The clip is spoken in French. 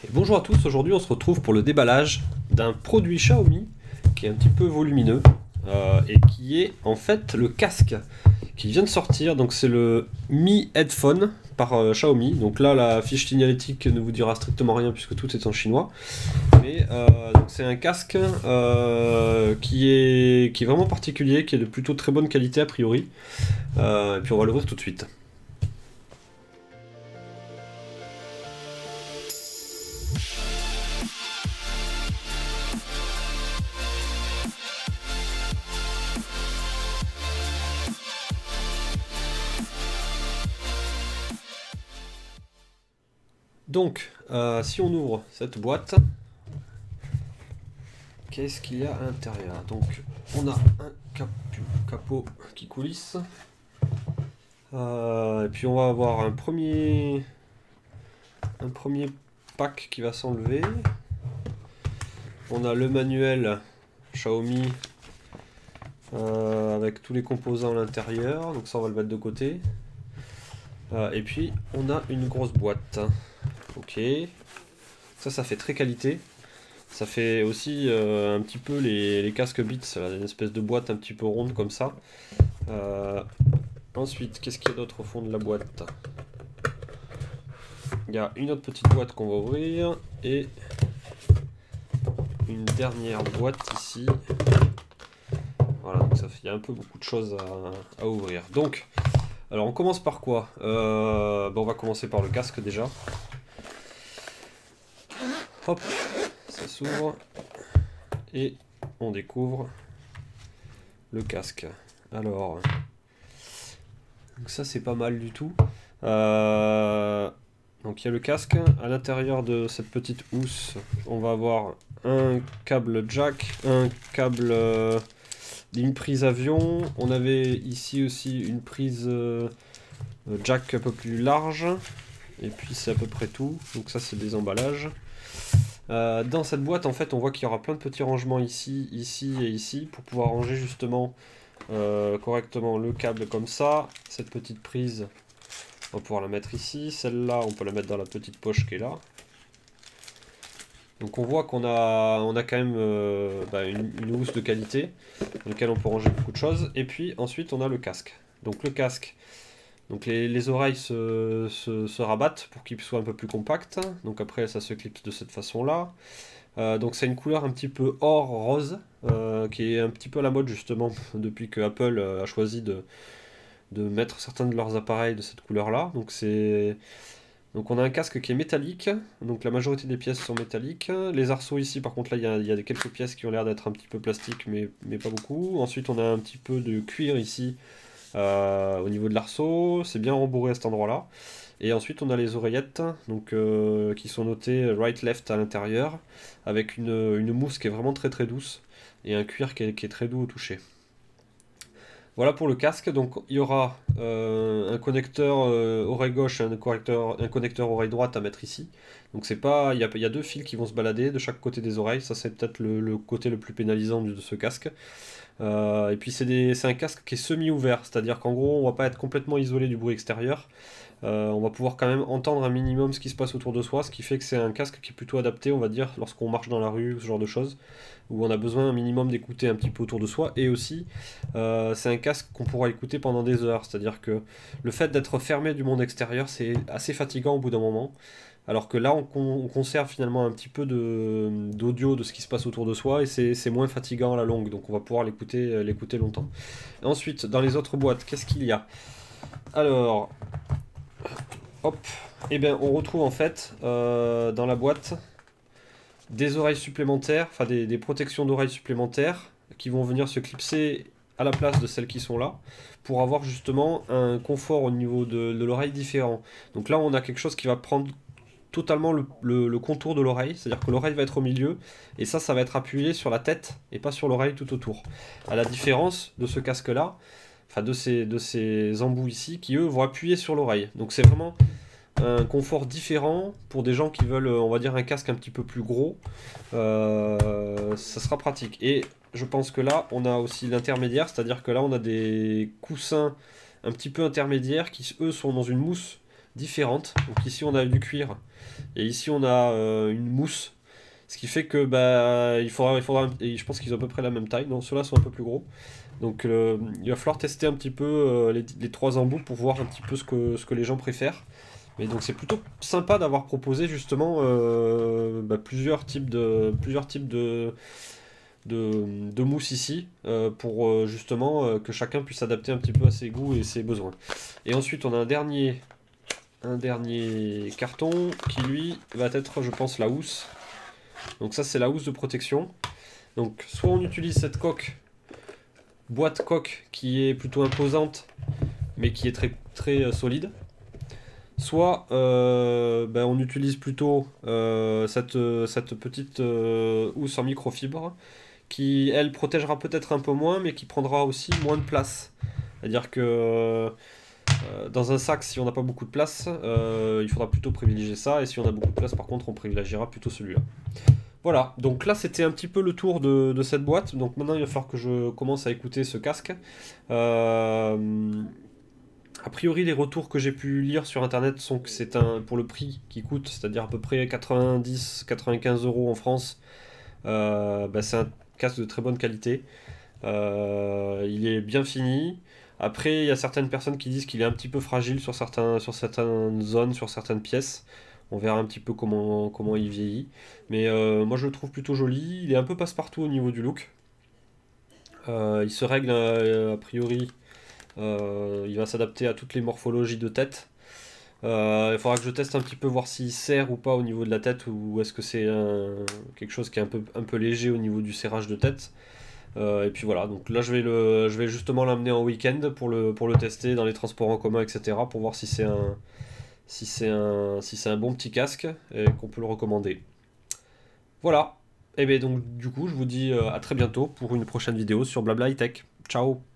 Et bonjour à tous, aujourd'hui on se retrouve pour le déballage d'un produit Xiaomi qui est un petit peu volumineux et qui est en fait le casque qui vient de sortir. Donc c'est le Mi Headphone par Xiaomi. Donc là la fiche signalétique ne vous dira strictement rien puisque tout est en chinois. Mais donc c'est un casque qui est vraiment particulier, qui est de plutôt très bonne qualité a priori. Et puis on va l'ouvrir tout de suite. Donc, si on ouvre cette boîte, qu'est-ce qu'il y a à l'intérieur? Donc, on a un capot qui coulisse. Et puis on va avoir un premier pack qui va s'enlever. On a le manuel Xiaomi avec tous les composants à l'intérieur. Donc ça on va le mettre de côté. Et puis on a une grosse boîte. Ok. Ça fait très qualité. Ça fait aussi un petit peu les casques Beats, une espèce de boîte un petit peu ronde comme ça. Ensuite, qu'est-ce qu'il y a d'autre au fond de la boîte? Il y a une autre petite boîte qu'on va ouvrir et une dernière boîte ici. Voilà, donc il y a un peu beaucoup de choses à ouvrir. Donc, alors on commence par quoi? On va commencer par le casque déjà. Hop, ça s'ouvre et on découvre le casque. Alors, donc ça c'est pas mal du tout. Donc il y a le casque. À l'intérieur de cette petite housse, on va avoir un câble jack, un câble d'une prise avion. On avait ici aussi une prise jack un peu plus large. Et puis c'est à peu près tout. Donc ça c'est des emballages. Dans cette boîte en fait on voit qu'il y aura plein de petits rangements ici, ici et ici pour pouvoir ranger justement correctement le câble comme ça. Cette petite prise on va pouvoir la mettre ici, celle-là on peut la mettre dans la petite poche qui est là. Donc on voit qu'on a quand même une housse de qualité dans laquelle on peut ranger beaucoup de choses. Et puis ensuite on a le casque. Donc le casque, donc les oreilles se rabattent pour qu'il soit un peu plus compact. Donc après ça se clipse de cette façon-là. Donc c'est une couleur un petit peu or rose, qui est un petit peu à la mode justement depuis que Apple a choisi de mettre certains de leurs appareils de cette couleur-là. Donc on a un casque qui est métallique, donc la majorité des pièces sont métalliques. Les arceaux ici par contre là il y a quelques pièces qui ont l'air d'être un petit peu plastiques mais pas beaucoup. Ensuite on a un petit peu de cuir ici au niveau de l'arceau, c'est bien rembourré à cet endroit-là. Et ensuite on a les oreillettes donc, qui sont notées right left à l'intérieur avec une mousse qui est vraiment très très douce et un cuir qui est très doux au toucher. Voilà pour le casque, donc il y aura un connecteur oreille gauche et un connecteur oreille droite à mettre ici. Donc c'est pas, il y a deux fils qui vont se balader de chaque côté des oreilles, ça c'est peut-être le côté le plus pénalisant de ce casque. Et puis c'est un casque qui est semi-ouvert, c'est-à-dire qu'en gros on va pas être complètement isolé du bruit extérieur. On va pouvoir quand même entendre un minimum ce qui se passe autour de soi, ce qui fait que c'est un casque qui est plutôt adapté, on va dire, lorsqu'on marche dans la rue, ce genre de choses, où on a besoin un minimum d'écouter un petit peu autour de soi, et aussi c'est un casque qu'on pourra écouter pendant des heures, c'est-à-dire que le fait d'être fermé du monde extérieur, c'est assez fatigant au bout d'un moment, alors que là on conserve finalement un petit peu d'audio de ce qui se passe autour de soi, et c'est moins fatigant à la longue, donc on va pouvoir l'écouter longtemps. Et ensuite, dans les autres boîtes, qu'est-ce qu'il y a? Alors, hop, et bien on retrouve en fait dans la boîte des oreilles supplémentaires, enfin des protections d'oreilles supplémentaires qui vont venir se clipser à la place de celles qui sont là pour avoir justement un confort au niveau de l'oreille différent. Donc là on a quelque chose qui va prendre totalement le contour de l'oreille, c'est-à-dire que l'oreille va être au milieu et ça va être appuyé sur la tête et pas sur l'oreille tout autour. À la différence de ce casque là, enfin de ces embouts ici qui eux vont appuyer sur l'oreille. Donc c'est vraiment un confort différent pour des gens qui veulent, on va dire, un casque un petit peu plus gros. Ça sera pratique. Et je pense que là, on a aussi l'intermédiaire, c'est-à-dire que là, on a des coussins un petit peu intermédiaires qui, eux, sont dans une mousse différentes. Donc ici on a du cuir et ici on a une mousse. Ce qui fait que bah, et je pense qu'ils ont à peu près la même taille. Non, ceux-là sont un peu plus gros. Donc il va falloir tester un petit peu les trois embouts pour voir un petit peu ce que les gens préfèrent. Mais donc c'est plutôt sympa d'avoir proposé justement bah, plusieurs types de mousse ici pour justement que chacun puisse s'adapter un petit peu à ses goûts et ses besoins. Et ensuite on a un dernier carton qui lui va être, je pense, la housse. Donc ça c'est la housse de protection. Donc soit on utilise cette boîte coque qui est plutôt imposante mais qui est très, très solide. Soit ben, on utilise plutôt cette petite housse en microfibre qui, elle, protégera peut-être un peu moins, mais qui prendra aussi moins de place. C'est-à-dire que dans un sac, si on n'a pas beaucoup de place, il faudra plutôt privilégier ça, et si on a beaucoup de place, par contre, on privilégiera plutôt celui-là. Voilà, donc là c'était un petit peu le tour de cette boîte, donc maintenant il va falloir que je commence à écouter ce casque. A priori, les retours que j'ai pu lire sur internet sont que c'est pour le prix qui coûte, c'est-à-dire à peu près 90-95 € en France. Bah, c'est un casque de très bonne qualité. Il est bien fini. Après, il y a certaines personnes qui disent qu'il est un petit peu fragile sur certaines zones, sur certaines pièces. On verra un petit peu comment il vieillit. Mais moi, je le trouve plutôt joli. Il est un peu passe-partout au niveau du look. Il se règle a priori. Il va s'adapter à toutes les morphologies de tête. Il faudra que je teste un petit peu voir s'il serre ou pas au niveau de la tête ou est-ce que c'est quelque chose qui est un peu léger au niveau du serrage de tête. Et puis voilà, donc là je vais justement l'amener en week-end pour le tester dans les transports en commun, etc. pour voir si c'est un bon petit casque et qu'on peut le recommander. Voilà, et bien donc du coup je vous dis à très bientôt pour une prochaine vidéo sur Blabla High Tech. Ciao!